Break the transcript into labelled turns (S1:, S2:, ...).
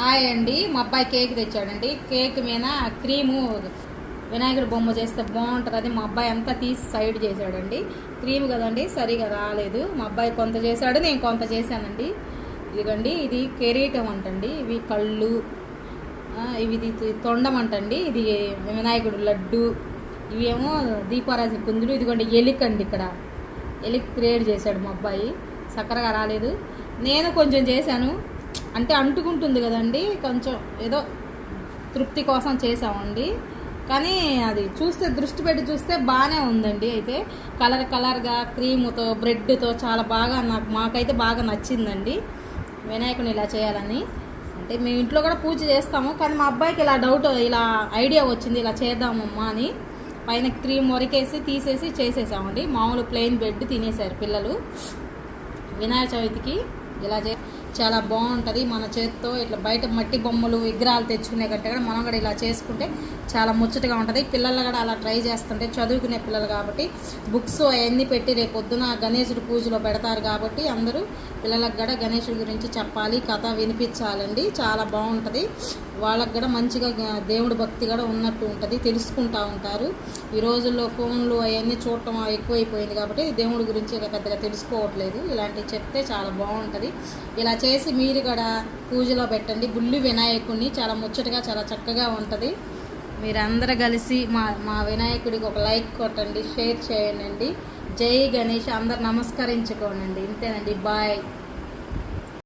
S1: Hi అండి, మా అబ్బాయి కేక్ తెచ్చాడండి. కేక్ మీద క్రీము వినాయకుడి బొమ్మ చేస్తే బాగుంటుంది. అది మా అబ్బాయి అంతా తీసి సైడ్ చేశాడండి. క్రీమ్ కదండి, సరిగా రాలేదు. మా అబ్బాయి కొంత చేశాడు, నేను కొంత చేశానండి. ఇదిగండి, ఇది కిరీటం అంటండి, ఇవి కళ్ళు, ఇది తొండం అంటండి, ఇది వినాయకుడు లడ్డు, ఇవేమో దీపారాజు కుందులు. ఇదిగోండి ఎలికండి, ఇక్కడ ఎలిక్ క్రియేట్ చేశాడు మా అబ్బాయి. చక్కరగా రాలేదు. నేను కొంచెం చేశాను, అంటే అంటుకుంటుంది కదండి, కొంచెం ఏదో తృప్తి కోసం చేసామండి. కానీ అది చూస్తే, దృష్టి పెట్టి చూస్తే బాగానే ఉందండి. అయితే కలర్గా క్రీముతో బ్రెడ్తో చాలా బాగా, మాకైతే బాగా నచ్చిందండి వినాయకుని ఇలా చేయాలని. అంటే మేము ఇంట్లో కూడా పూజ చేస్తాము, కానీ మా అబ్బాయికి ఇలా డౌట్, ఇలా ఐడియా వచ్చింది ఇలా చేద్దామమ్మా అని. పైన క్రీమ్ వరకేసి తీసేసి చేసేసామండి. మామూలు ప్లెయిన్ బెడ్ తినేశారు పిల్లలు. వినాయక చవితికి ఇలా చాలా బాగుంటుంది. మన చేతితో ఇట్లా బయట మట్టి బొమ్మలు విగ్రహాలు తెచ్చుకునే కంటే కూడా మనం కూడా ఇలా చేసుకుంటే చాలా ముచ్చటగా ఉంటుంది. పిల్లలు కూడా అలా ట్రై చేస్తుంటే, చదువుకునే పిల్లలు కాబట్టి బుక్స్ అవన్నీ పెట్టి రేపు పొద్దున గణేశుడి పూజలో పెడతారు కాబట్టి అందరూ పిల్లలకు కూడా గణేశుడి గురించి చెప్పాలి, కథ వినిపించాలండి. చాలా బాగుంటుంది. వాళ్ళకు కూడా మంచిగా దేవుడి భక్తి కూడా ఉన్నట్టు ఉంటుంది, తెలుసుకుంటూ ఉంటారు. ఈ రోజుల్లో ఫోన్లు అవన్నీ చూడటం ఎక్కువైపోయింది కాబట్టి దేవుడి గురించి పెద్దగా తెలుసుకోవట్లేదు. ఇలాంటివి చెప్తే చాలా బాగుంటుంది. ఇలా చేసి మీరు కూడా పూజలో పెట్టండి బుల్లి వినాయకుడిని. చాలా ముచ్చటగా, చాలా చక్కగా ఉంటుంది. మీరందరూ కలిసి మా వినాయకుడికి ఒక లైక్ కొట్టండి, షేర్ చేయండి. జై గణేష్, అందరు నమస్కరించుకోండి. ఇంతేనండి, బాయ్.